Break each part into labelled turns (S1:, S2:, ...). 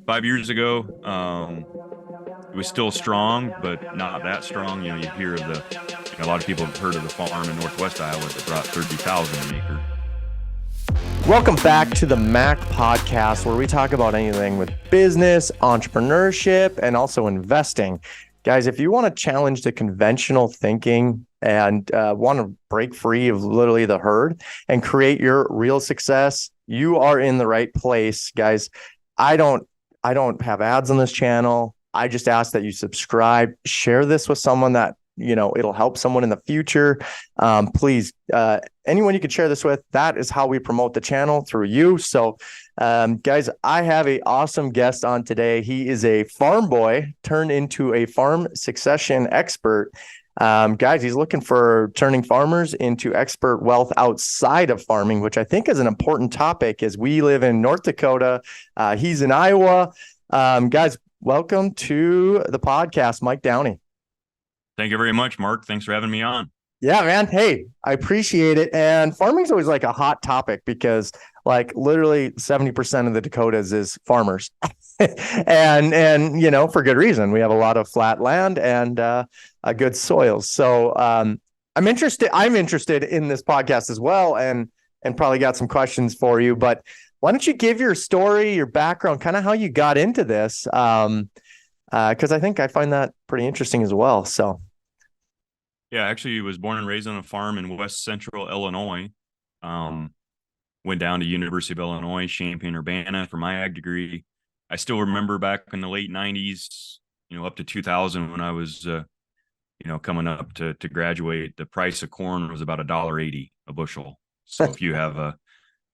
S1: 5 years ago, it was still strong, but not that strong. You hear of a lot of people have heard of the farm in Northwest Iowa that brought 30,000 an acre.
S2: Welcome back to the Mac Podcast, where we talk about anything with business, entrepreneurship, and also investing. Guys, if you want to challenge the conventional thinking and want to break free of literally the herd and create your real success, you are in the right place, guys. I don't have ads on this channel. I just ask that you subscribe, share this with someone that it'll help someone in the future. Please, anyone you can share this with, that is how we promote the channel, through you. So, guys, I have an awesome guest on today. He is a farm boy turned into a farm succession expert. Guys, he's looking for turning farmers into expert wealth outside of farming, which I think is an important topic as we live in North Dakota. He's in Iowa. Guys, welcome to the podcast, Mike Downey.
S1: Thank you very much, Mark. Thanks for having me on.
S2: Yeah, man. Hey, I appreciate it. And farming is always like a hot topic because like literally 70% of the Dakotas is farmers. and for good reason. We have a lot of flat land and good soils. So I'm interested in this podcast as well, and probably got some questions for you. But why don't you give your story, your background, kind of how you got into this? Because I think I find that pretty interesting as well. So.
S1: Yeah, actually, I was born and raised on a farm in West Central Illinois. Went down to University of Illinois, Champaign-Urbana for my ag degree. I still remember back in the late 90s, up to 2000 when I was, coming up to graduate, the price of corn was about $1.80 a bushel. So if you have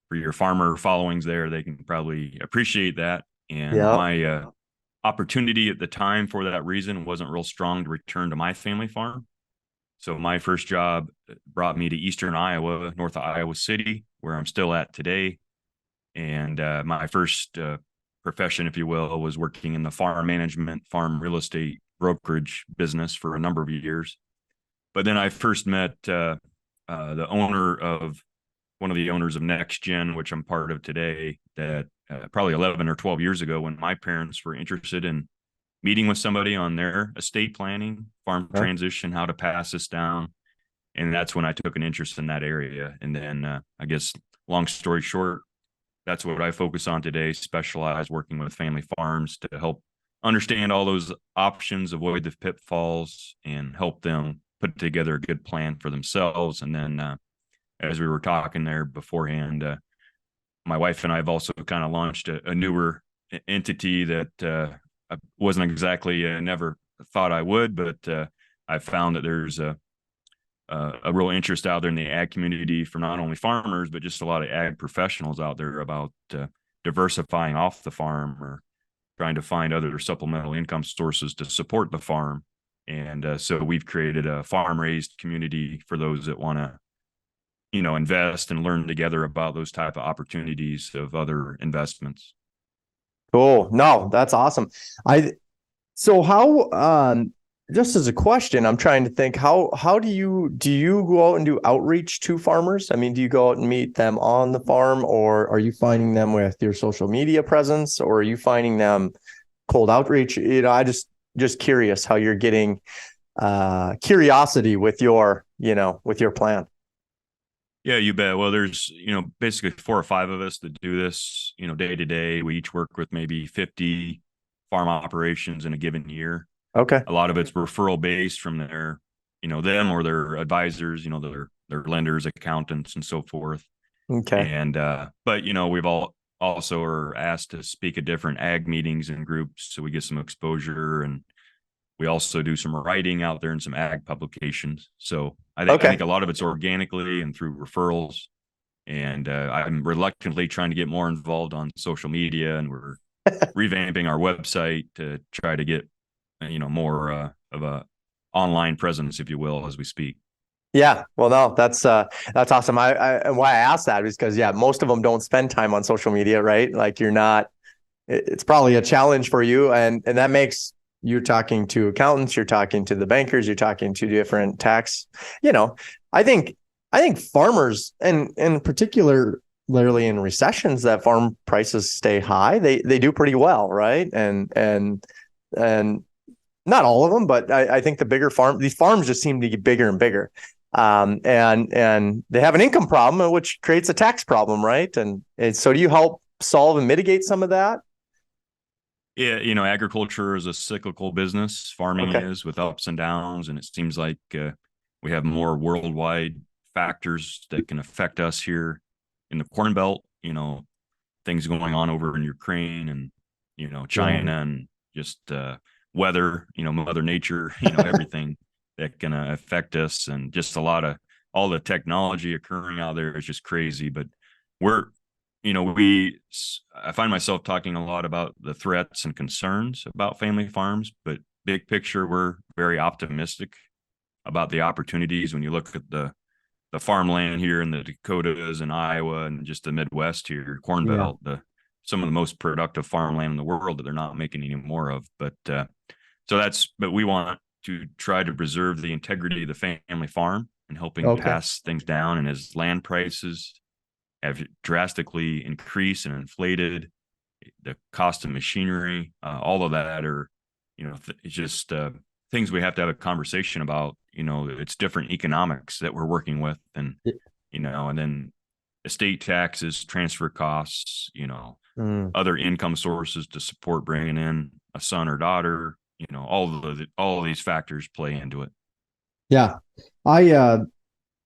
S1: for your farmer followings there, they can probably appreciate that. And my opportunity at the time for that reason wasn't real strong to return to my family farm. So my first job brought me to Eastern Iowa, north of Iowa City, where I'm still at today. And my first profession, if you will, was working in the farm management, farm real estate brokerage business for a number of years. But then I first met one of the owners of Next Gen, which I'm part of today, that probably 11 or 12 years ago, when my parents were interested in meeting with somebody on their estate planning, farm transition, how to pass this down. And that's when I took an interest in that area. And then I guess, long story short, that's what I focus on today, specialize working with family farms to help understand all those options, avoid the pitfalls, and help them put together a good plan for themselves. And then as we were talking there beforehand, my wife and I have also kind of launched a newer entity that I wasn't exactly never thought I would, but I found that there's a real interest out there in the ag community for not only farmers, but just a lot of ag professionals out there about diversifying off the farm or trying to find other supplemental income sources to support the farm. And so we've created a farm-raised community for those that want to, invest and learn together about those type of opportunities of other investments.
S2: Cool. No, that's awesome. So how, just as a question, I'm trying to think, how do you go out and do outreach to farmers? I mean, do you go out and meet them on the farm, or are you finding them with your social media presence, or are you finding them cold outreach? I just curious how you're getting curiosity with your plan.
S1: Yeah, you bet. Well, there's, basically 4 or 5 of us that do this, day to day. We each work with maybe 50 farm operations in a given year.
S2: Okay.
S1: A lot of it's referral based from their, them or their advisors, their lenders, accountants, and so forth.
S2: Okay.
S1: And, but, we've also are asked to speak at different ag meetings and groups. So we get some exposure, and we also do some writing out there in some ag publications. So I think a lot of it's organically and through referrals. And I'm reluctantly trying to get more involved on social media, and we're revamping our website to try to get, more of a online presence, if you will, as we speak.
S2: Yeah, well, no, that's awesome. And why I asked that is because most of them don't spend time on social media, right? Like it's probably a challenge for you, and that makes. You're talking to accountants, you're talking to the bankers, you're talking to different tax, I think farmers, and in particular, literally in recessions that farm prices stay high, they do pretty well, right? And not all of them, but I think these farms just seem to get bigger and bigger. And they have an income problem, which creates a tax problem, right? And so do you help solve and mitigate some of that?
S1: Yeah, agriculture is a cyclical business. Farming
S2: Okay.
S1: is, with ups and downs, and it seems like we have more worldwide factors that can affect us here in the Corn Belt. Things going on over in Ukraine and
S2: Yeah.
S1: China, and just weather. Mother Nature. Everything that can affect us, and just all the technology occurring out there is just crazy. But we're we I find myself talking a lot about the threats and concerns about family farms, but big picture, we're very optimistic about the opportunities when you look at the farmland here in the Dakotas and Iowa and just the Midwest here, Corn
S2: Yeah.
S1: Belt, some of the most productive farmland in the world that they're not making any more of. But we want to try to preserve the integrity of the family farm and helping
S2: Okay.
S1: pass things down. And as land prices have drastically increased and inflated, the cost of machinery, all of that are, it's just things we have to have a conversation about. It's different economics that we're working with, and then estate taxes, transfer costs,
S2: Mm.
S1: other income sources to support bringing in a son or daughter. All of these factors play into it.
S2: Yeah. I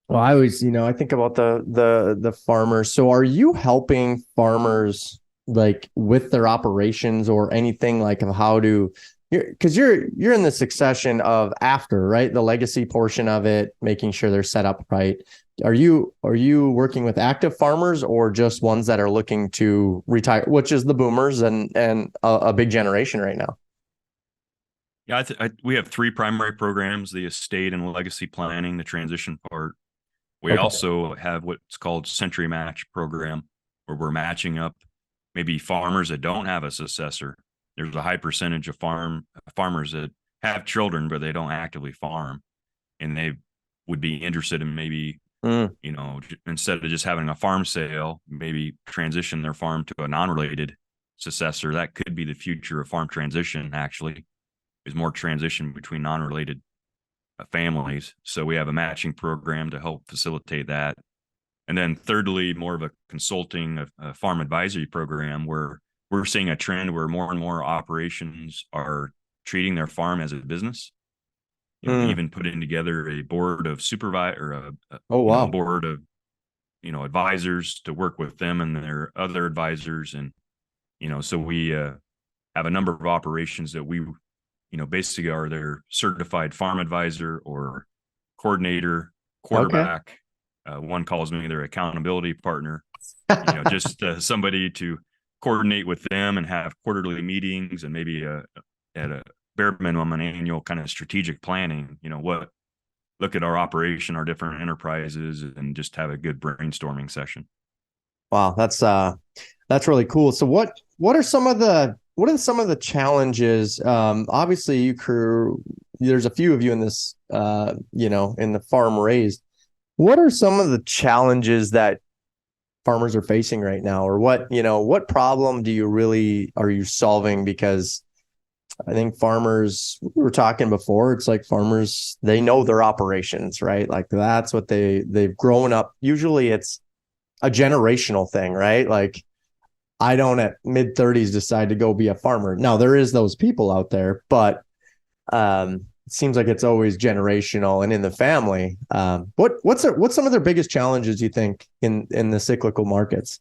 S2: well, I always, I think about the farmers. So are you helping farmers like with their operations or anything like of how to because you're in the succession of after, right? The legacy portion of it, making sure they're set up right. Are you working with active farmers or just ones that are looking to retire, which is the boomers and a big generation right now?
S1: Yeah, we have three primary programs: the estate and legacy planning, the transition part. We
S2: Okay.
S1: also have what's called Century Match program, where we're matching up maybe farmers that don't have a successor. There's a high percentage of farmers that have children, but they don't actively farm, and they would be interested in maybe,
S2: Mm.
S1: instead of just having a farm sale, maybe transition their farm to a non-related successor. That could be the future of farm transition, actually, is more transition between non-related families. So we have a matching program to help facilitate that. And then thirdly, more of a consulting, a farm advisory program, where we're seeing a trend where more and more operations are treating their farm as a business.
S2: Mm.
S1: Even putting together a board of supervisor, or
S2: Oh,
S1: a
S2: wow.
S1: board of advisors to work with them and their other advisors. And so we have a number of operations that we basically are their certified farm advisor or coordinator,
S2: Okay.
S1: quarterback. One calls me their accountability partner. Just somebody to coordinate with them and have quarterly meetings, and maybe at a bare minimum an annual kind of strategic planning. Look at our operation, our different enterprises, and just have a good brainstorming session.
S2: Wow, that's really cool. So what are some of the challenges? Obviously there's a few of you in this in the farm raised. What are some of the challenges that farmers are facing right now? Or what problem are you solving? Because I think farmers, we were talking before, it's like farmers, they know their operations, right? Like that's what they've grown up. Usually it's a generational thing, right? Like I don't at mid 30s decide to go be a farmer. Now there is those people out there, but it seems like it's always generational and in the family. What's some of their biggest challenges you think in the cyclical markets?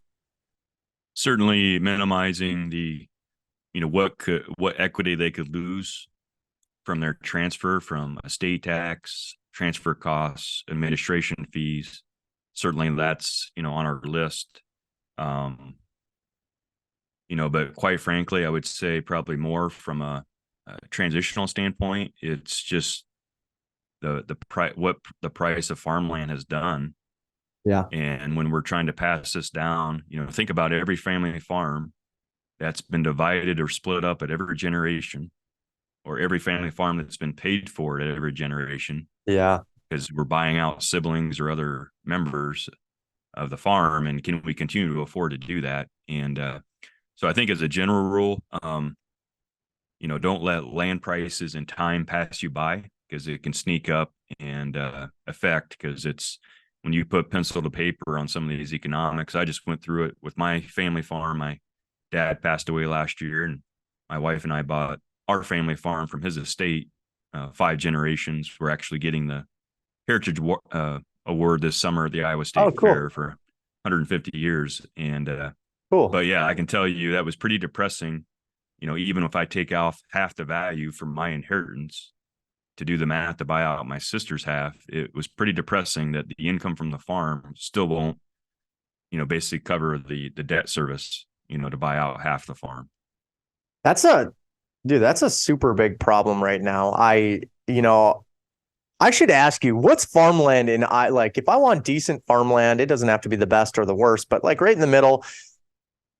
S1: Certainly minimizing the what equity they could lose from their transfer, from estate tax, transfer costs, administration fees. Certainly that's on our list. um but quite frankly, I would say probably more from a transitional standpoint, it's just the price, what the price of farmland has done.
S2: Yeah.
S1: And when we're trying to pass this down, think about every family farm that's been divided or split up at every generation, or every family farm that's been paid for at every generation,
S2: Yeah.
S1: because we're buying out siblings or other members. of the farm, and can we continue to afford to do that? And so I think as a general rule, don't let land prices and time pass you by, because it can sneak up and affect, because it's when you put pencil to paper on some of these economics. I just went through it with my family farm. My dad passed away last year, and my wife and I bought our family farm from his estate. 5 generations. We're actually getting the Heritage Award this summer at the Iowa
S2: Oh,
S1: State
S2: cool.
S1: Fair for 150 years. And
S2: Cool.
S1: but yeah, I can tell you that was pretty depressing. Even if I take off half the value from my inheritance to do the math to buy out my sister's half, it was pretty depressing that the income from the farm still won't, basically cover the debt service, to buy out half the farm.
S2: That's a super big problem right now. I should ask you, what's farmland like, if I want decent farmland, it doesn't have to be the best or the worst, but like right in the middle,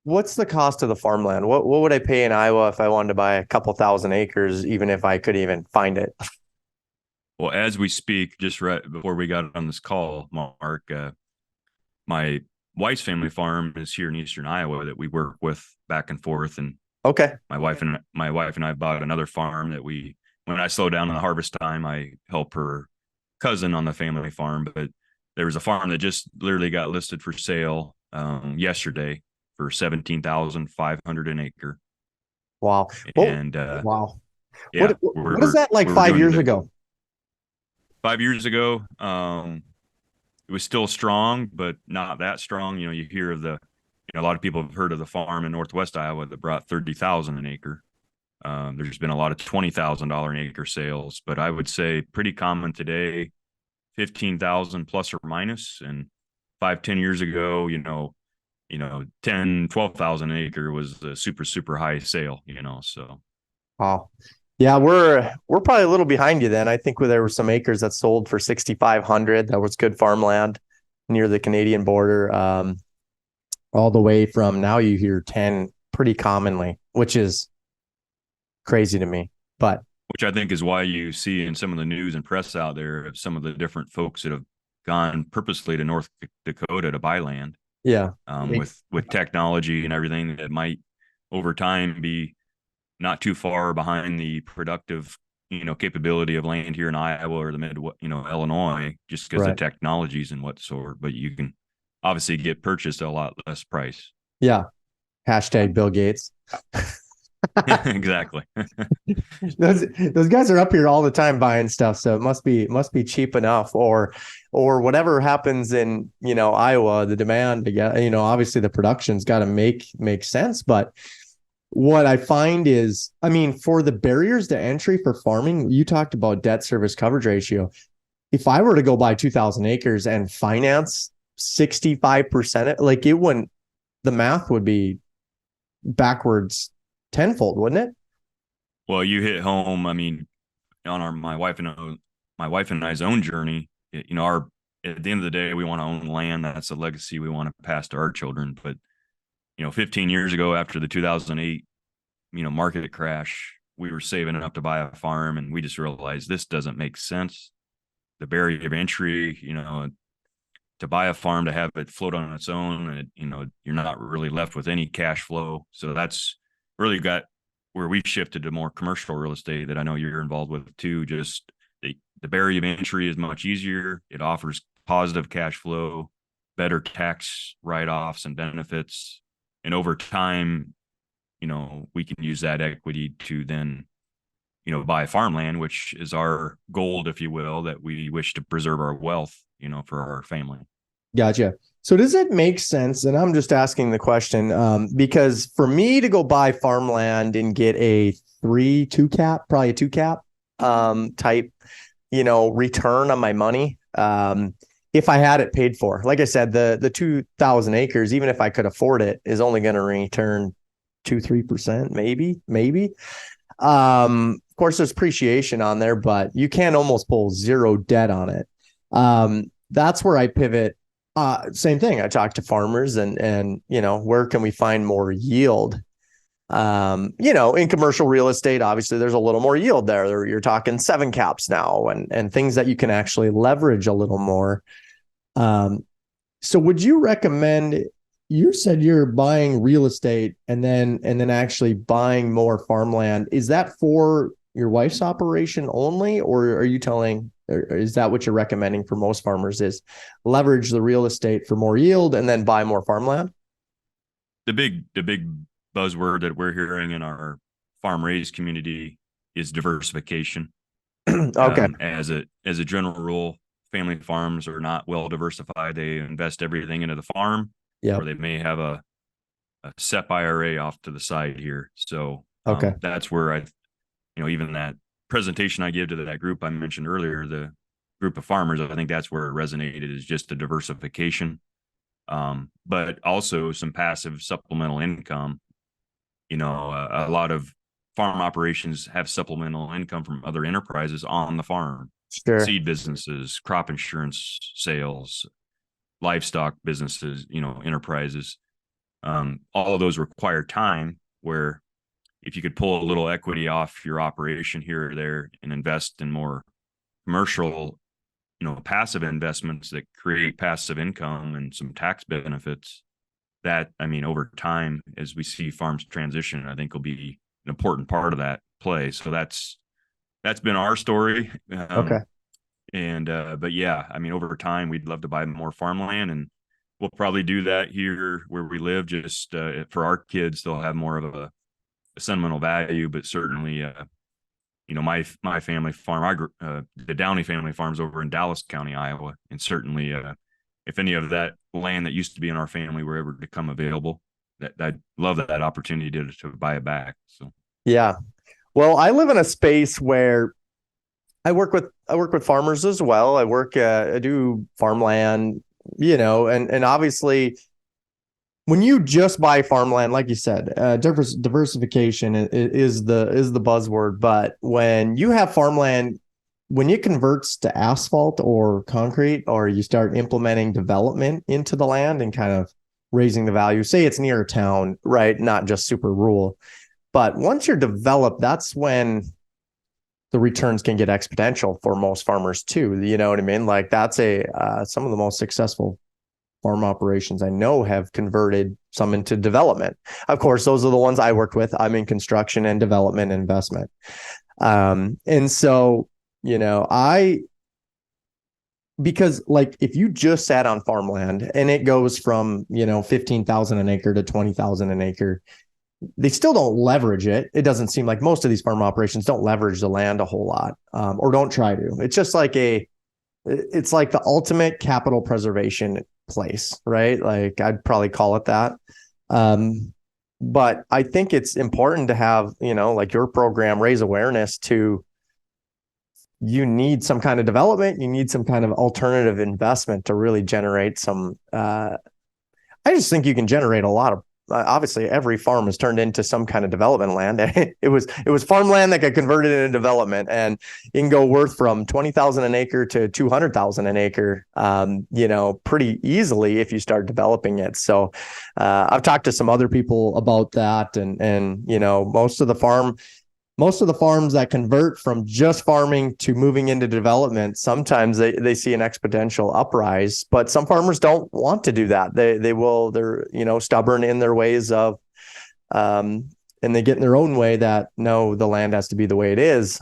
S2: what's the cost of the farmland? What would I pay in Iowa if I wanted to buy a couple thousand acres, even if I could even find it?
S1: Well, as we speak, just right before we got on this call, Mark, my wife's family farm is here in eastern Iowa that we work with back and forth. And
S2: Okay.
S1: my wife and I bought another farm that when I slow down in the harvest time, I help her cousin on the family farm. But there was a farm that just literally got listed for sale yesterday for $17,500 an acre.
S2: Wow.
S1: And
S2: wow.
S1: yeah,
S2: what is that like 5 years ago?
S1: 5 years ago, it was still strong, but not that strong. You hear of a lot of people have heard of the farm in Northwest Iowa that brought 30,000 an acre. There's been a lot of $20,000 an acre sales, but I would say pretty common today, 15,000 plus or minus. And 5-10 years ago, 10, 12,000 an acre was a super, super high sale, so.
S2: Wow. Yeah, we're probably a little behind you then. I think there were some acres that sold for 6,500. That was good farmland near the Canadian border. All the way from, now you hear 10 pretty commonly, which is crazy to me. But
S1: which I think is why you see in some of the news and press out there of some of the different folks that have gone purposely to North Dakota to buy land.
S2: Yeah.
S1: With technology and everything that might over time be not too far behind the productive, capability of land here in Iowa or the Illinois, just because of technologies and what sort. But you can obviously get purchased at a lot less price.
S2: Yeah. Hashtag Bill Gates.
S1: Exactly.
S2: those guys are up here all the time buying stuff, so it must be cheap enough, or whatever happens in Iowa, the demand, obviously the production's got to make sense. But what I find is, for the barriers to entry for farming, you talked about debt service coverage ratio. If I were to go buy 2,000 acres and finance 65%, like the math would be backwards tenfold, wouldn't it?
S1: Well, you hit home. On my wife and I's own journey, at the end of the day, we want to own land. That's a legacy we want to pass to our children. But 15 years ago, after the 2008 market crash, we were saving enough to buy a farm, and we just realized this doesn't make sense. The barrier of entry, to buy a farm, to have it float on its own, and you're not really left with any cash flow. So that's really got where we shifted to more commercial real estate that I know you're involved with too. Just the barrier of entry is much easier. It offers positive cash flow, better tax write-offs and benefits. And over time, we can use that equity to then, buy farmland, which is our gold, if you will, that we wish to preserve our wealth, for our family.
S2: Gotcha. So does it make sense? And I'm just asking the question because for me to go buy farmland and get a 3-2 cap, probably a 2 cap type, return on my money, if I had it paid for, like I said, the 2,000 acres, even if I could afford it, is only going to return 2-3%, maybe. Of course, there's appreciation on there, but you can almost pull zero debt on it. That's where I pivot. Same thing. I talk to farmers and where can we find more yield? In commercial real estate, obviously there's a little more yield there. You're talking 7 caps now and things that you can actually leverage a little more. So would you recommend, you said you're buying real estate and then actually buying more farmland. Is that for your wife's operation only, or are you telling, or is that what you're recommending for most farmers, is leverage the real estate for more yield and then buy more farmland?
S1: The big buzzword that we're hearing in our farm raised community is diversification.
S2: Okay.
S1: As a general rule, family farms are not well diversified. They invest everything into the farm, or
S2: Yep.
S1: they may have a SEP IRA off to the side here. So
S2: Okay.
S1: that's where even that presentation I give to that group I mentioned earlier, the group of farmers, I think that's where it resonated, is just the diversification, but also some passive supplemental income. A lot of farm operations have supplemental income from other enterprises on the farm,
S2: Sure.
S1: seed businesses, crop insurance sales, livestock businesses, enterprises. All of those require time, where if you could pull a little equity off your operation here or there and invest in more commercial, passive investments that create passive income and some tax benefits, that, I mean, over time, as we see farms transition, I think will be an important part of that play. So that's been our story.
S2: Okay.
S1: And but yeah, I mean, over time, we'd love to buy more farmland, and we'll probably do that here where we live. Just for our kids, they'll have more of a sentimental value, but certainly, my family farm, the Downey family farms over in Dallas County, Iowa, and certainly, if any of that land that used to be in our family were ever to come available, that I'd love that opportunity to buy it back. So
S2: Yeah. Well, I live in a space where I work with farmers as well. I do farmland, and obviously when you just buy farmland, like you said, diversification is the buzzword. But when you have farmland, when it converts to asphalt or concrete, or you start implementing development into the land and kind of raising the value, say it's near a town, right? Not just super rural. But once you're developed, that's when the returns can get exponential for most farmers too. You know what I mean? Like that's some of the most successful farm operations I know have converted some into development. Of course, those are the ones I worked with. I'm in construction and development investment. And so, I, because like if you just sat on farmland and it goes from, 15,000 an acre to 20,000 an acre, they still don't leverage it. It doesn't seem like most of these farm operations don't leverage the land a whole lot, or don't try to. It's just like it's like the ultimate capital preservation place, right? Like I'd probably call it that. But I think it's important to have, like your program, raise awareness to, you need some kind of development, you need some kind of alternative investment to really generate some. I just think you can generate a lot of. Obviously, every farm has turned into some kind of development land. it was farmland that got converted into development, and it can go worth from 20,000 an acre to 200,000 an acre, pretty easily if you start developing it. So, I've talked to some other people about that, and most of the farms that convert from just farming to moving into development, sometimes they see an exponential uprise, but some farmers don't want to do that. They're stubborn in their ways of, and they get in their own way that no, the land has to be the way it is.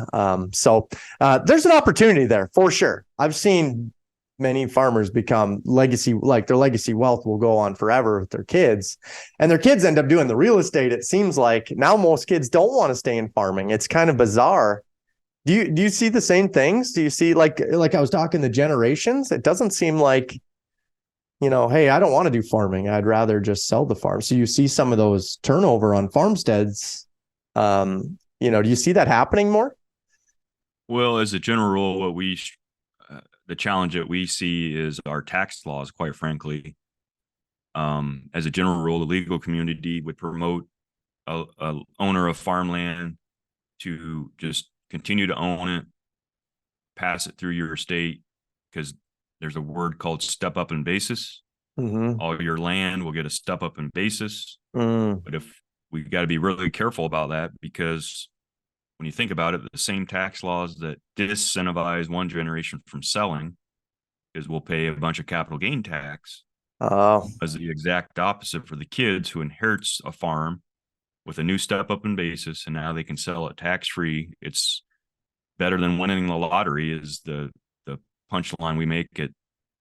S2: So there's an opportunity there for sure. I've seen many farmers become legacy, like their legacy wealth will go on forever with their kids, and their kids end up doing the real estate. It seems like now most kids don't want to stay in farming. It's kind of bizarre. Do you see the same things? Do you see, like I was talking, the generations? It doesn't seem like, hey, I don't want to do farming. I'd rather just sell the farm. So you see some of those turnover on farmsteads. Do you see that happening more?
S1: well, as a general rule, the challenge that we see is our tax laws, quite frankly. As a general rule, the legal community would promote a owner of farmland to just continue to own it, pass it through your estate, because there's a word called step up in basis.
S2: Mm-hmm.
S1: All your land will get a step up in basis.
S2: Mm.
S1: But if we've got to be really careful about that, because when you think about it, the same tax laws that disincentivize one generation from selling is we'll pay a bunch of capital gain tax.
S2: Oh,
S1: As the exact opposite for the kids who inherits a farm with a new step up in basis, and now they can sell it tax free. It's better than winning the lottery. Is the punchline we make it.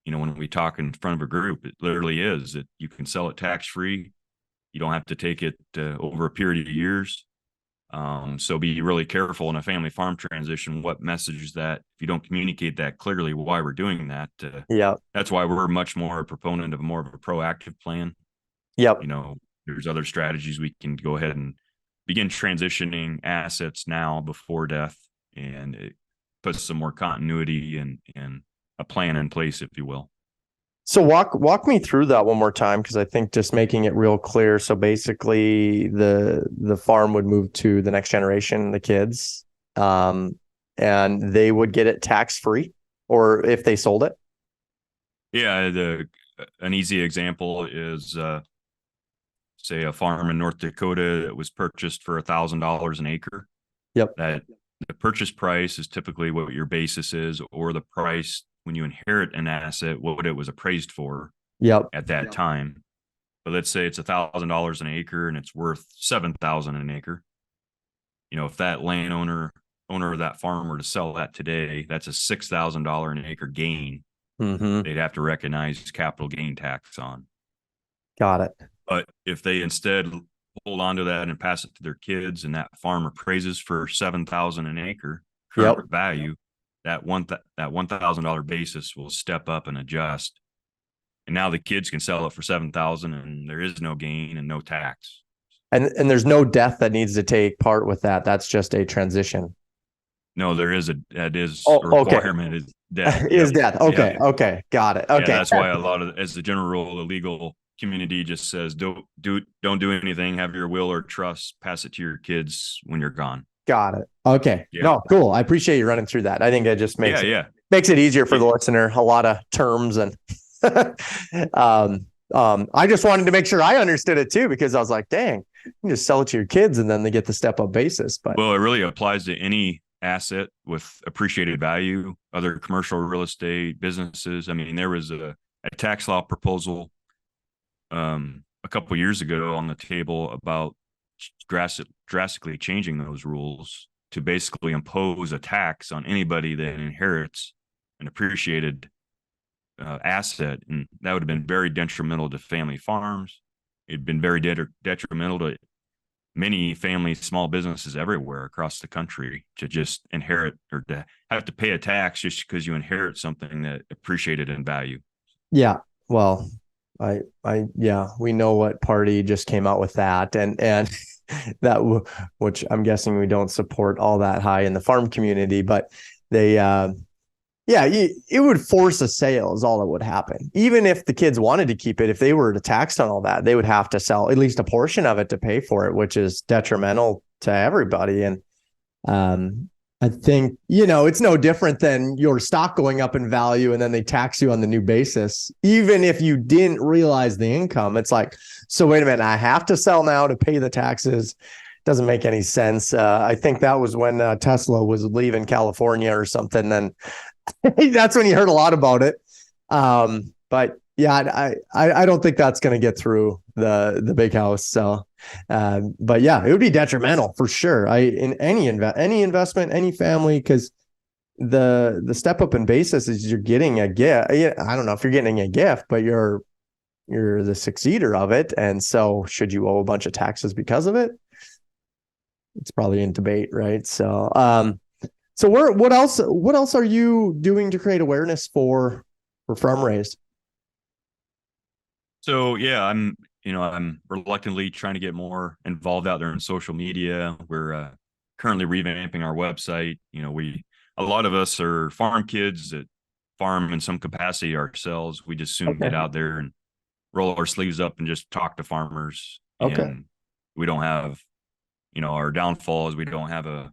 S1: When we talk in front of a group, it literally is that you can sell it tax free. You don't have to take it over a period of years. So be really careful in a family farm transition. What message that if you don't communicate that clearly, why we're doing that?
S2: yep,
S1: That's why we're much more a proponent of more of a proactive plan.
S2: yep.
S1: You know, there's other strategies we can go ahead and begin transitioning assets now before death, and it puts some more continuity and a plan in place, if you will.
S2: So walk me through that one more time, because I think just making it real clear. So basically, the farm would move to the next generation, the kids, and they would get it tax free, or if they sold it.
S1: Yeah, an easy example is say a farm in North Dakota that was purchased for $1,000 an acre.
S2: Yep.
S1: That the purchase price is typically what your basis is, or the price when you inherit an asset, what it was appraised for
S2: Yep.
S1: at that time. But let's say it's $1,000 an acre and it's worth $7,000 an acre. If that owner of that farm were to sell that today, that's a $6,000 an acre gain.
S2: Mm-hmm.
S1: They'd have to recognize capital gain tax on.
S2: Got it.
S1: But if they instead hold on to that and pass it to their kids, and that farm appraises for $7,000 an acre
S2: Yep.
S1: current value, that $1,000 basis will step up and adjust. And now the kids can sell it for $7,000, and there is no gain and no tax.
S2: And there's no death that needs to take part with that. That's just a transition.
S1: No, that is
S2: Oh,
S1: a
S2: okay.
S1: requirement is death.
S2: Is
S1: Yep.
S2: death. Okay.
S1: Yep.
S2: Okay. Got it.
S1: Yeah,
S2: Okay.
S1: that's why a lot of, as the general rule, the legal community just says don't do anything, have your will or trust, pass it to your kids when you're gone.
S2: Got it. Okay.
S1: Yeah.
S2: No, cool. I appreciate you running through that. I think it just makes it easier for the listener. A lot of terms and I just wanted to make sure I understood it too, because I was like, dang, you can just sell it to your kids and then they get the step up basis. But
S1: well, it really applies to any asset with appreciated value, other commercial real estate businesses. I mean, there was a tax law proposal a couple of years ago on the table about drastically changing those rules to basically impose a tax on anybody that inherits an appreciated asset, and that would have been very detrimental to family farms. It'd been very detrimental to many family small businesses everywhere across the country to just inherit or to have to pay a tax just because you inherit something that appreciated in value.
S2: Yeah. Well, yeah, we know what party just came out with that, and that which I'm guessing we don't support all that high in the farm community, but they, yeah, it would force a sale is all that would happen. Even if the kids wanted to keep it, if they were to tax on all that, they would have to sell at least a portion of it to pay for it, which is detrimental to everybody. And I think, it's no different than your stock going up in value and then they tax you on the new basis. Even if you didn't realize the income, it's like, so wait a minute, I have to sell now to pay the taxes. Doesn't make any sense. I think that was when Tesla was leaving California or something. And that's when you heard a lot about it. But yeah, I don't think that's going to get through the big house. So, but yeah, it would be detrimental for sure. In any investment, any family, because the step up in basis is you're getting a gift. I don't know if you're getting a gift, but you're the succeeder of it. And so should you owe a bunch of taxes because of it? It's probably in debate, right? So, so what else are you doing to create awareness for farm raised?
S1: So yeah, I'm reluctantly trying to get more involved out there in social media. We're currently revamping our website. A lot of us are farm kids that farm in some capacity ourselves. We just soon get out there and roll our sleeves up and just talk to farmers.
S2: Okay.
S1: And we don't have, our downfall is we don't have a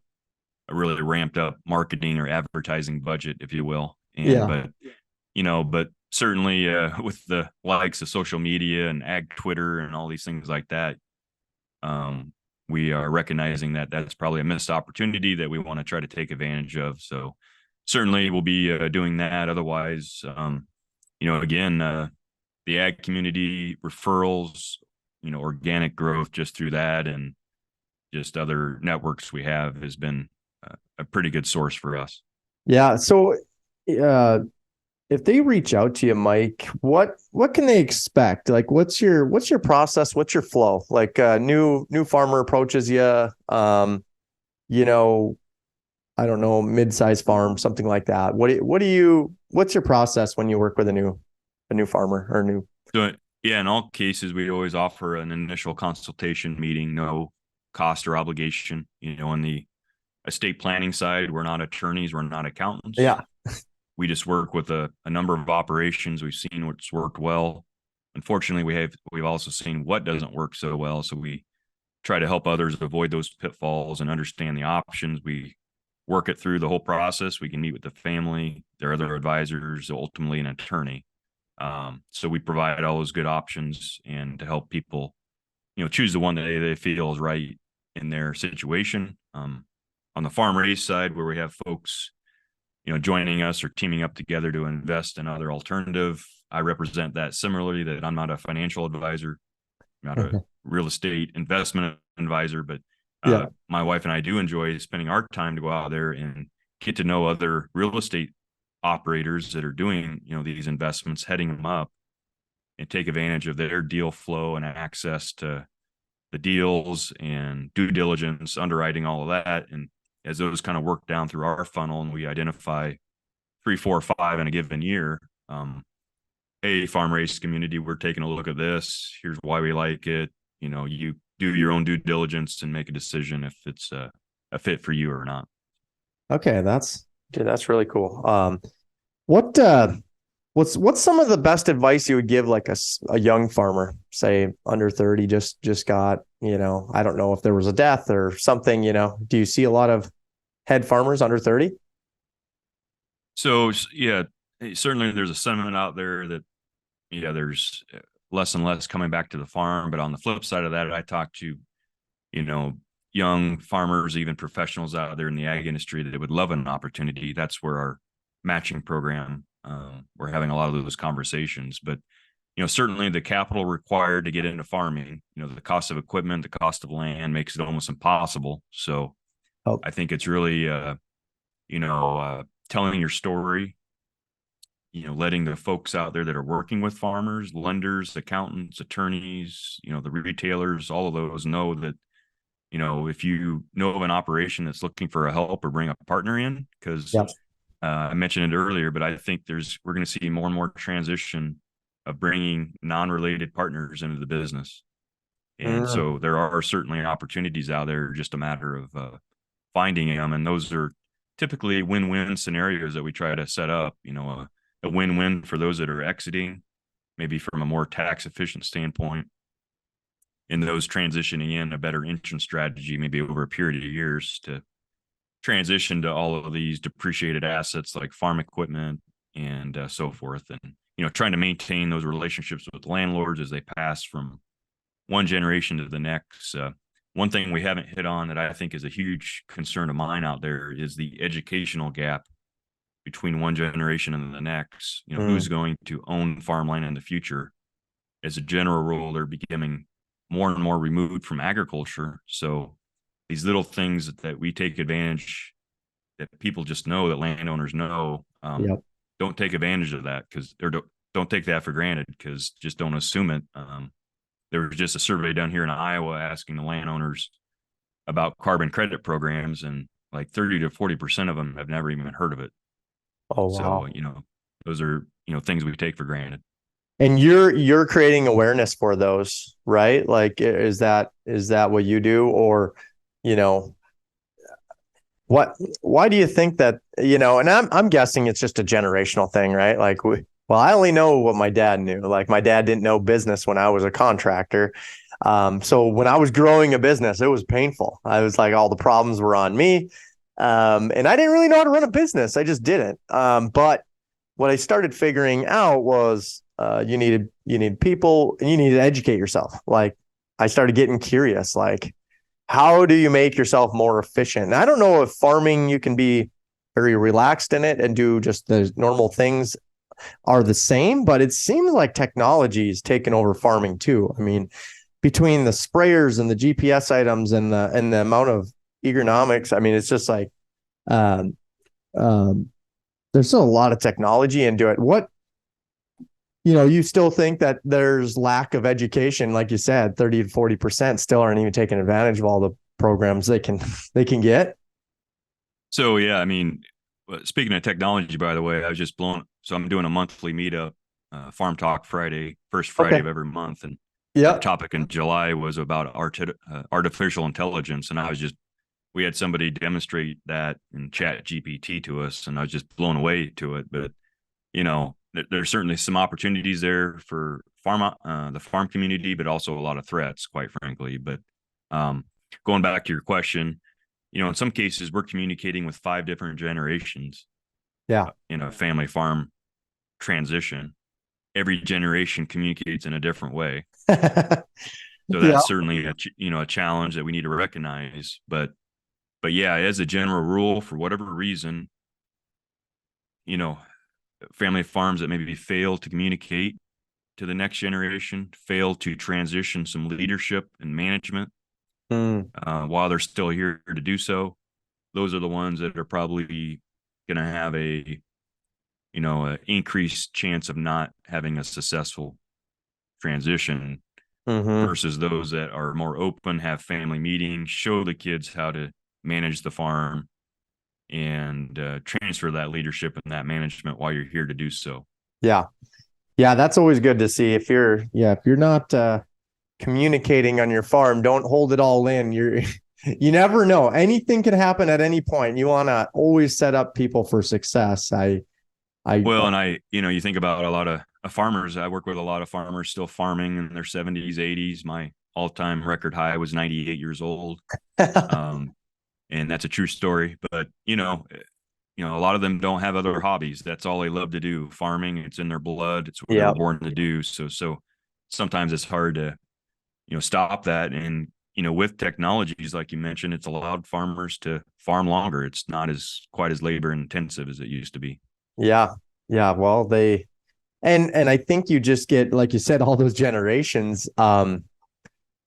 S1: really ramped up marketing or advertising budget, if you will. But certainly with the likes of social media and ag Twitter and all these things like that, we are recognizing that that's probably a missed opportunity that we want to try to take advantage of. So certainly we'll be doing that. Otherwise, again, the ag community referrals, organic growth just through that, and just other networks we have has been a pretty good source for us.
S2: Yeah. So, uh, if they reach out to you, Mike, what can they expect? Like, what's your process? What's your flow? Like, new farmer approaches you, you know, I don't know, mid-sized farm, something like that. What's your process when you work with a new farmer or new?
S1: So, yeah, in all cases, we always offer an initial consultation meeting, no cost or obligation. On the estate planning side, we're not attorneys, we're not accountants.
S2: Yeah.
S1: We just work with a number of operations. We've seen what's worked well. Unfortunately, we've also seen what doesn't work so well. So we try to help others avoid those pitfalls and understand the options. We work it through the whole process. We can meet with the family, their other advisors, ultimately an attorney. So we provide all those good options and to help people, choose the one that they feel is right in their situation. On the farm raised side, where we have folks, joining us or teaming up together to invest in other alternative, I represent that similarly, that I'm not a financial advisor, not a real estate investment advisor, but
S2: Yeah.
S1: my wife and I do enjoy spending our time to go out there and get to know other real estate operators that are doing, these investments, heading them up, and take advantage of their deal flow and access to the deals and due diligence, underwriting, all of that. And as those kind of work down through our funnel and we identify 3, 4, 5 in a given year, hey, farm raised community, we're taking a look at this. Here's why we like it. You do your own due diligence and make a decision if it's a fit for you or not.
S2: Okay, that's really cool. What what's some of the best advice you would give like a young farmer, say under 30, just got, I don't know if there was a death or something, do you see a lot of head farmers under 30?
S1: So yeah, certainly there's a sentiment out there that, there's less and less coming back to the farm. But on the flip side of that, I talk to, you know, young farmers, even professionals out there in the ag industry that would love an opportunity. That's where our matching program, we're having a lot of those conversations. But, certainly the capital required to get into farming, the cost of equipment, the cost of land makes it almost impossible. So
S2: Oh,
S1: I think it's really, telling your story, letting the folks out there that are working with farmers, lenders, accountants, attorneys, the retailers, all of those know that, if you know of an operation that's looking for a help or bring a partner in, because
S2: yeah.
S1: I mentioned it earlier, but I think we're going to see more and more transition of bringing non-related partners into the business. And
S2: Mm,
S1: so there are certainly opportunities out there, just a matter of finding them. And those are typically win-win scenarios that we try to set up, a win-win for those that are exiting, maybe from a more tax efficient standpoint, and those transitioning in a better entrance strategy, maybe over a period of years to transition to all of these depreciated assets like farm equipment and so forth. And, trying to maintain those relationships with landlords as they pass from one generation to the next. One thing we haven't hit on that I think is a huge concern of mine out there is the educational gap between one generation and the next. Who's
S2: mm,
S1: going to own farmland in the future? As a general rule, they're becoming more and more removed from agriculture. So these little things that we take advantage, that people just know, that landowners know,
S2: yeah.
S1: don't take advantage of that, because or don't take that for granted, because just don't assume it. There was just a survey done here in Iowa asking the landowners about carbon credit programs, and like 30 to 40% of them have never even heard of it.
S2: Oh,
S1: So,
S2: wow.
S1: those are, things we take for granted.
S2: And you're creating awareness for those, right? Like, is that what you do? Or, you know, why do you think that, and I'm guessing it's just a generational thing, right? Like, well, I only know what my dad knew. Like, my dad didn't know business when I was a contractor. So when I was growing a business, it was painful. I was like, all the problems were on me. And I didn't really know how to run a business. I just didn't. But what I started figuring out was, you need people, and you need to educate yourself. Like, I started getting curious, like, how do you make yourself more efficient? And I don't know if farming, you can be very relaxed in it and do just the normal things. are the same, but it seems like technology is taking over farming too. I mean, between the sprayers and the GPS items and the amount of ergonomics, I mean, it's just like um, um, there's still a lot of technology into it. What, you still think that there's lack of education, like you said, 30 to 40% still aren't even taking advantage of all the programs they can get.
S1: So yeah, I mean, speaking of technology, by the way, I was just blown. So I'm doing a monthly meetup, Farm Talk Friday, first Friday
S2: Okay.
S1: of every month, and our
S2: Yep.
S1: topic in July was about artificial intelligence, and we had somebody demonstrate that in Chat GPT to us, and I was just blown away to it. But there's certainly some opportunities there for the farm community, but also a lot of threats, quite frankly. But um, going back to your question, in some cases, we're communicating with 5 different generations
S2: Yeah.
S1: in a family farm transition. Every generation communicates in a different way. So
S2: Yeah.
S1: that's certainly a challenge that we need to recognize. But yeah, as a general rule, for whatever reason, you know, family farms that maybe fail to communicate to the next generation, fail to transition some leadership and management
S2: Mm,
S1: while they're still here to do so. Those are the ones that are probably going to have a increased chance of not having a successful transition
S2: hmm.
S1: versus those that are more open, have family meetings, show the kids how to manage the farm, and transfer that leadership and that management while you're here to do so.
S2: Yeah. Yeah. That's always good to see. If you're not communicating on your farm, don't hold it all in. You never know. Anything can happen at any point. You want to always set up people for success. I,
S1: Well, and you think about a lot of farmers. I work with a lot of farmers still farming in their 70s, 80s. My all-time record high was 98 years old. Um, and that's a true story. But a lot of them don't have other hobbies. That's all they love to do. Farming, it's in their blood. It's what they were
S2: yeah.
S1: born to do. So sometimes it's hard to stop that. And with technologies like you mentioned, it's allowed farmers to farm longer. It's not as quite as labor intensive as it used to be.
S2: Yeah. Yeah. Well, and I think you just get, like you said, all those generations.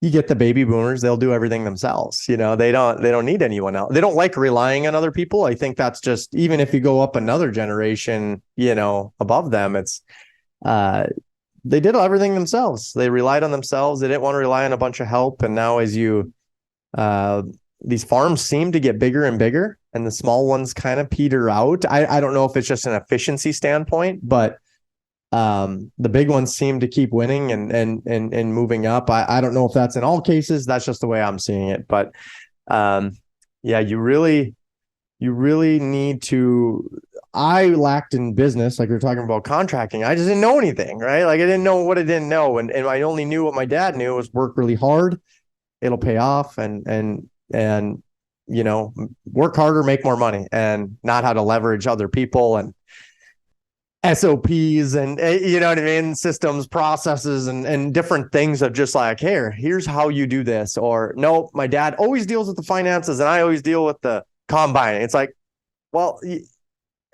S2: You get the baby boomers, they'll do everything themselves. They don't need anyone else. They don't like relying on other people. I think that's just, even if you go up another generation, above them, it's uh they did everything themselves. They relied on themselves. They didn't want to rely on a bunch of help. And now as you uh these farms seem to get bigger and bigger and the small ones kind of peter out. I don't know if it's just an efficiency standpoint, but the big ones seem to keep winning and moving up. I don't know if that's in all cases. That's just the way I'm seeing it. But um, yeah, you really need to. I lacked in business, like we were talking about contracting. I just didn't know anything, right? Like I didn't know what I didn't know, and I only knew what my dad knew was work really hard. It'll pay off, and work harder, make more money, and not how to leverage other people and SOPs and you know what I mean, systems, processes, and different things of just like, here's how you do this, or no, my dad always deals with the finances and I always deal with the combine. It's like, well,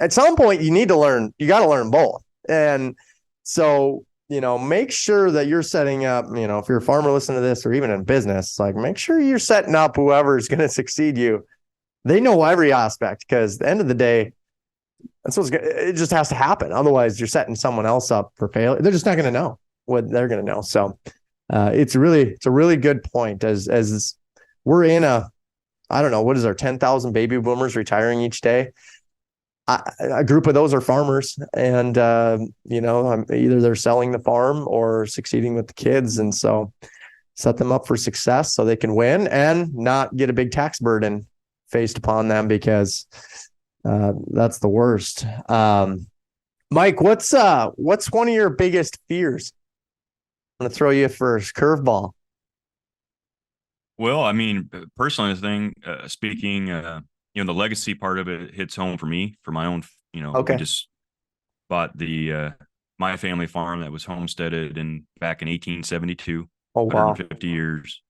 S2: at some point you need to learn, you got to learn both. And so, make sure that you're setting up, if you're a farmer listening to this or even in business, like make sure you're setting up whoever is going to succeed you. They know every aspect because at the end of the day, it just has to happen. Otherwise, you're setting someone else up for failure. They're just not going to know what they're going to know. So it's a really good point. As we're in I don't know, what is our 10,000 baby boomers retiring each day? A group of those are farmers, and either they're selling the farm or succeeding with the kids, and so set them up for success so they can win and not get a big tax burden faced upon them because that's the worst. Mike, what's one of your biggest fears? I'm gonna throw you for a curveball.
S1: Well, I mean, personally, the thing, speaking, the legacy part of it hits home for me, for my own. We
S2: Okay.
S1: just bought the my family farm that was homesteaded back in 1872,
S2: Oh wow.
S1: 150 years.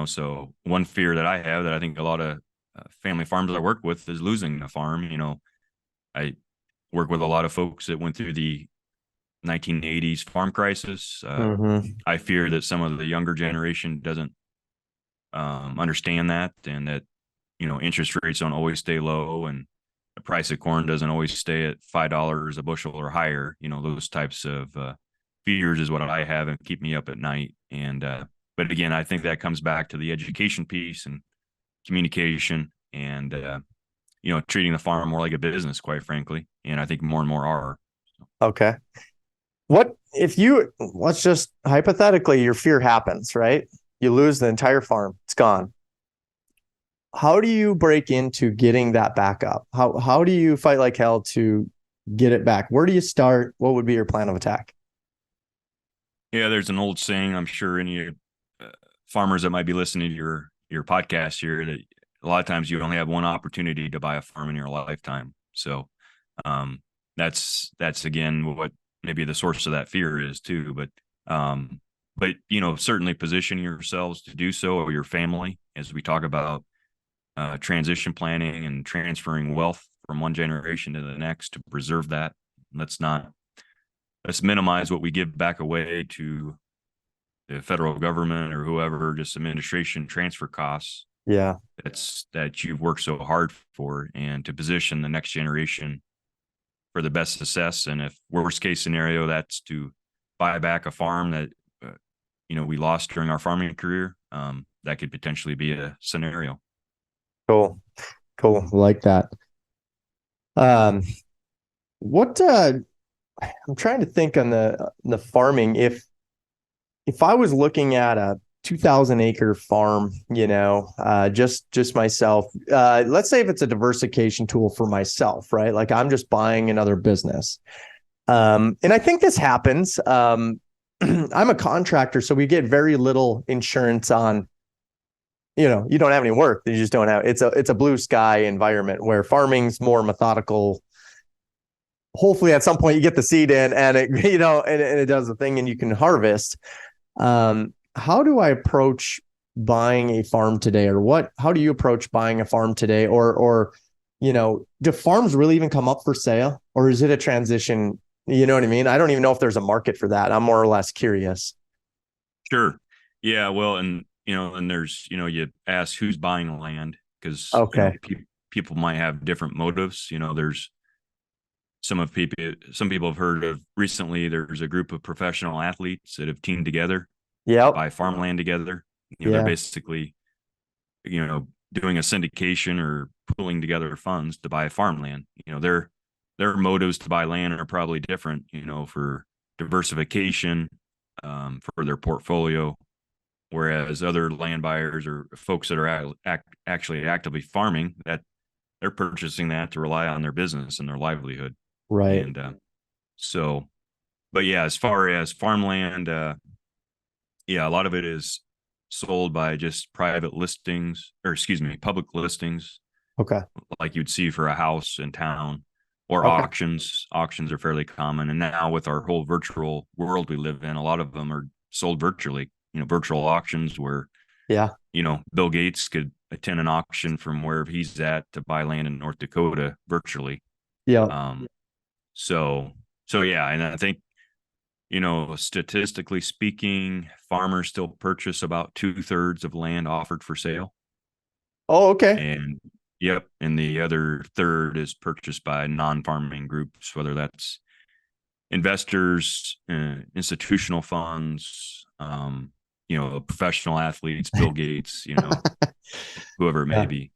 S1: So one fear that I have, that I think a lot of family farms I work with, is losing the farm. I work with a lot of folks that went through the 1980s farm crisis.
S2: Mm-hmm.
S1: I fear that some of the younger generation doesn't understand that, and that interest rates don't always stay low, and the price of corn doesn't always stay at $5 a bushel or higher. Those types of fears is what I have and keep me up at night. And but again, I think that comes back to the education piece and communication, and treating the farm more like a business, quite frankly. And I think more and more are.
S2: Okay. What if you, let's just hypothetically, your fear happens, right? You lose the entire farm, it's gone. How do you break into getting that back up? How do you fight like hell to get it back? Where do you start? What would be your plan of attack?
S1: Yeah, there's an old saying. I'm sure any farmers that might be listening to your podcast here, that a lot of times you only have one opportunity to buy a farm in your lifetime. So um, that's again what maybe the source of that fear is too. But certainly position yourselves to do so, or your family, as we talk about transition planning and transferring wealth from one generation to the next, to preserve that. Let's not let's minimize what we give back away to the federal government or whoever, just administration transfer costs
S2: Yeah.
S1: that you've worked so hard for, and to position the next generation for the best success. And if worst case scenario, that's to buy back a farm that we lost during our farming career, that could potentially be a scenario.
S2: Cool. Cool. Like that. Um, what I'm trying to think on the farming. If I was looking at a 2,000-acre farm, just myself, let's say if it's a diversification tool for myself, right? Like I'm just buying another business. And I think this happens. I'm a contractor, so we get very little insurance on, you don't have any work. You just don't have, it's a blue sky environment where farming's more methodical. Hopefully at some point you get the seed in and it, and it does the thing and you can harvest. How do I approach buying a farm today, or how do you approach buying a farm today? Or, do farms really even come up for sale, or is it a transition? You know what I mean? I don't even know if there's a market for that. I'm more or less curious.
S1: Sure. Yeah. Well, and there's, you ask who's buying the land, because,
S2: Okay.
S1: people might have different motives. There's some people have heard of recently, there's a group of professional athletes that have teamed together to
S2: Yep.
S1: buy farmland together. They're
S2: Yeah.
S1: basically, doing a syndication or pulling together funds to buy farmland. Their motives to buy land are probably different, for diversification, for their portfolio, whereas other land buyers or folks that are actually actively farming, that they're purchasing that to rely on their business and their livelihood.
S2: Right.
S1: And so, but yeah, as far as farmland, yeah, a lot of it is sold by just private listings, or excuse me, public listings,
S2: Okay.
S1: like you'd see for a house in town, or
S2: Okay.
S1: auctions. Auctions are fairly common. And now with our whole virtual world we live in, a lot of them are sold virtually, virtual auctions where,
S2: Yeah.
S1: Bill Gates could attend an auction from wherever he's at to buy land in North Dakota virtually.
S2: Yeah.
S1: Um, so yeah, and I think, statistically speaking, farmers still purchase about 2/3 of land offered for sale.
S2: Oh, okay.
S1: And yep, and the other third is purchased by non-farming groups, whether that's investors, institutional funds, professional athletes, Bill Gates, whoever it may
S2: Yeah.
S1: be.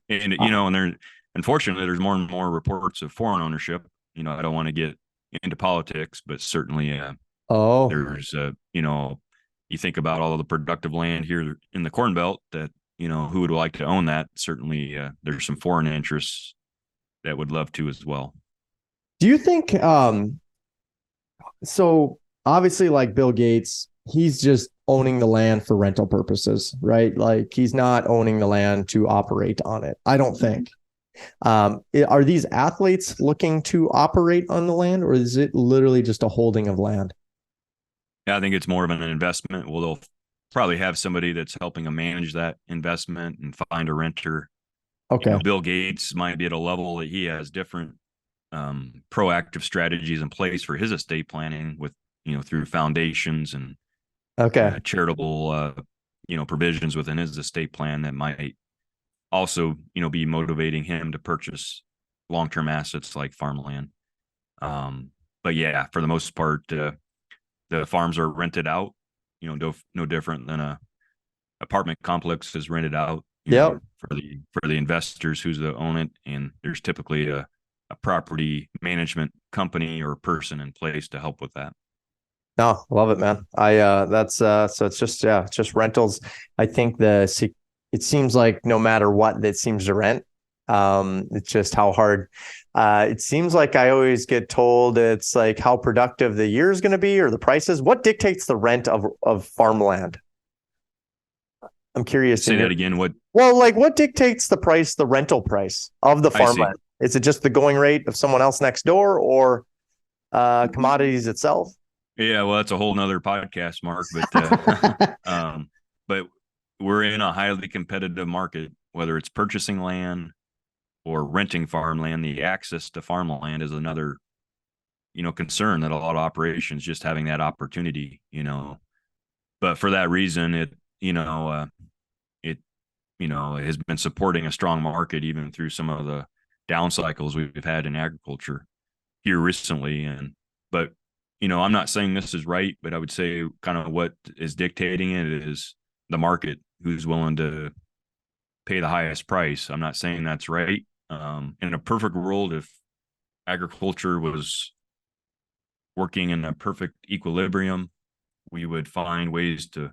S1: And
S2: Uh,
S1: and there, unfortunately, there's more and more reports of foreign ownership. I don't want to get into politics, but certainly
S2: oh,
S1: there's you think about all of the productive land here in the Corn Belt, that who would like to own that. Certainly there's some foreign interests that would love to as well.
S2: do you think, so obviously like Bill Gates, he's just owning the land for rental purposes, right? Like he's not owning the land to operate on it. I don't think. Are these athletes looking to operate on the land, or is it literally just a holding of land?
S1: Yeah, I think it's more of an investment. Well, they'll probably have somebody that's helping them manage that investment and find a renter.
S2: Okay.
S1: Bill Gates might be at a level that he has different proactive strategies in place for his estate planning with, through foundations and
S2: Okay.
S1: charitable, provisions within his estate plan that might also, be motivating him to purchase long-term assets like farmland. But yeah, for the most part, the farms are rented out, no different than a apartment complex is rented out,
S2: Yep.
S1: for the investors who's the own it. And there's typically a property management company or person in place to help with that.
S2: No, love it, man. That's so it's just, yeah, it's just rentals. I think it seems like no matter what, it seems to rent. It's just how hard. It seems like I always get told it's like how productive the year is going to be or the prices. What dictates the rent of farmland? I'm curious.
S1: Say that again.
S2: Well, like what dictates the price, the rental price of the
S1: I see.
S2: farmland? Is it just the going rate of someone else next door or commodities itself?
S1: Yeah, well, that's a whole nother podcast, Mark. But we're in a highly competitive market, whether it's purchasing land or renting farmland. The access to farmland is another, concern that a lot of operations just having that opportunity. But for that reason, it has been supporting a strong market even through some of the down cycles we've had in agriculture here recently. But I'm not saying this is right, but I would say kind of what is dictating it is the market, who's willing to pay the highest price. I'm not saying that's right. In a perfect world, if agriculture was working in a perfect equilibrium, we would find ways to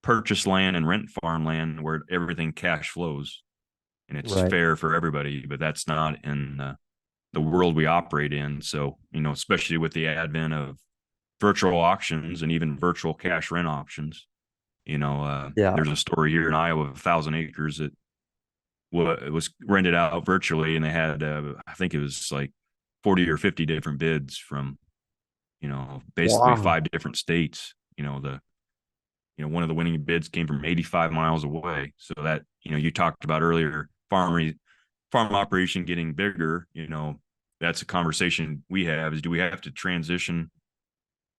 S1: purchase land and rent farmland where everything cash flows and it's
S2: Right.
S1: fair for everybody. But that's not in the world we operate in. So, especially with the advent of virtual auctions and even virtual cash rent options.
S2: Yeah.
S1: There's a story here in Iowa of 1,000 acres that was rented out virtually, and they had, I think it was like 40 or 50 different bids from, basically
S2: Wow.
S1: 5 different states. One of the winning bids came from 85 miles away. So that, you talked about earlier, farm operation getting bigger. That's a conversation we have is, do we have to transition?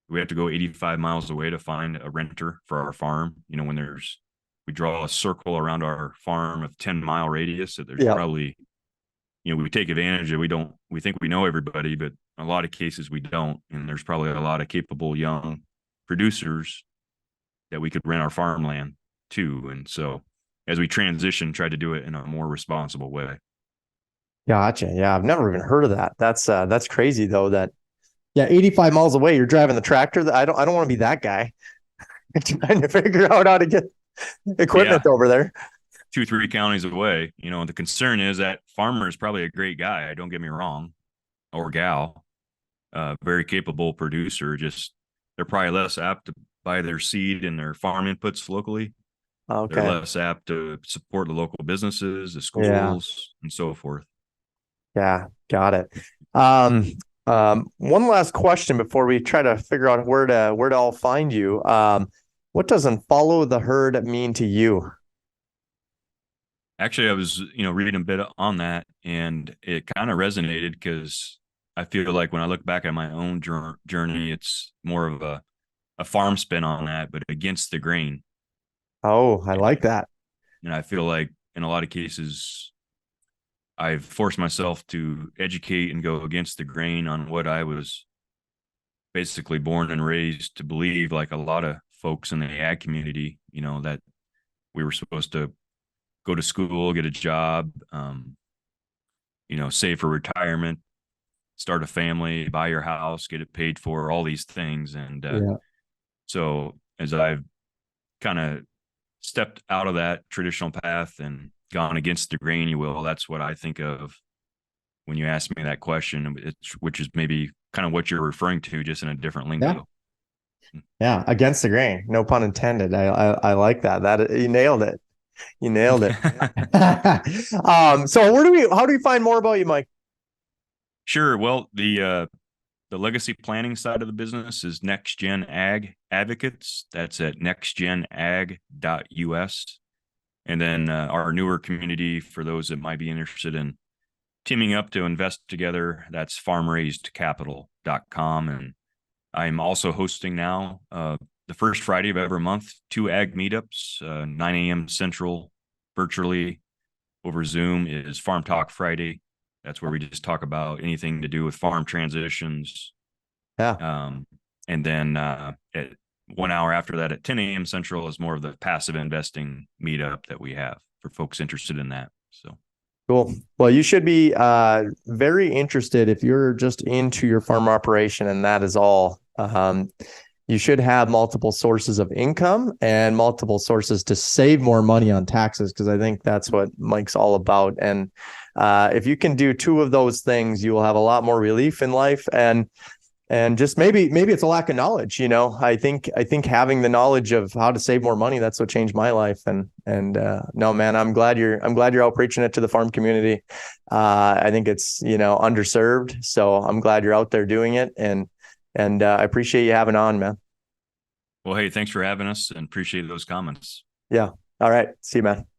S1: Do we have to go 85 miles away to find a renter for our farm? We draw a circle around our farm of 10-mile radius. So there's
S2: Yeah.
S1: probably, we take advantage of, we think we know everybody, but in a lot of cases we don't. And there's probably a lot of capable young producers that we could rent our farmland to. And so as we transition, try to do it in a more responsible way.
S2: Gotcha. Yeah, I've never even heard of that. That's crazy though. That yeah, 85 miles away, you're driving the tractor. I don't want to be that guy trying to figure out how to get equipment
S1: Yeah,
S2: over there.
S1: 2, 3 counties away. The concern is that farmer is probably a great guy. Don't get me wrong, or gal, very capable producer. Just they're probably less apt to buy their seed and their farm inputs locally. They're
S2: Okay.
S1: less apt to support the local businesses, the
S2: Yeah.
S1: schools, and so forth.
S2: Yeah. Got it. Um, one last question before we try to figure out where to all find you. What doesn't follow the herd mean to you?
S1: Actually, I was, reading a bit on that, and it kind of resonated because I feel like when I look back at my own journey, it's more of a farm spin on that, but against the grain.
S2: Oh, I like that.
S1: And I feel like in a lot of cases, I've forced myself to educate and go against the grain on what I was basically born and raised to believe, like a lot of folks in the ag community, that we were supposed to go to school, get a job, save for retirement, start a family, buy your house, get it paid for, all these things. And
S2: Yeah.
S1: so as I've kind of stepped out of that traditional path and gone against the grain, you will, that's what I think of when you ask me that question, which is maybe kind of what you're referring to, just in a different
S2: Yeah.
S1: lingo.
S2: Yeah. Against the grain. No pun intended. I like that. That you nailed it. You nailed it. So how do we find more about you, Mike?
S1: Sure. Well, the legacy planning side of the business is Next Gen Ag Advocates. That's at nextgenag.us. And then our newer community, for those that might be interested in teaming up to invest together. That's farmraisedcapital.com. And I'm also hosting now the first Friday of every month, 2 ag meetups, 9 a.m. Central, virtually over Zoom is Farm Talk Friday. That's where we just talk about anything to do with farm transitions.
S2: Yeah.
S1: And then at 1 hour after that at 10 a.m. Central is more of the passive investing meetup that we have for folks interested in that. So
S2: Cool. Well, you should be very interested if you're just into your farm operation and that is all. You should have multiple sources of income and multiple sources to save more money on taxes, because I think that's what Mike's all about. And if you can do two of those things, you will have a lot more relief in life. And just maybe it's a lack of knowledge. I think having the knowledge of how to save more money, that's what changed my life. And no, man, I'm glad you're out preaching it to the farm community. I think it's underserved, so I'm glad you're out there doing it. And I appreciate you having on, man.
S1: well, hey, thanks for having us and appreciate those comments.
S2: Yeah. All right. See you, man.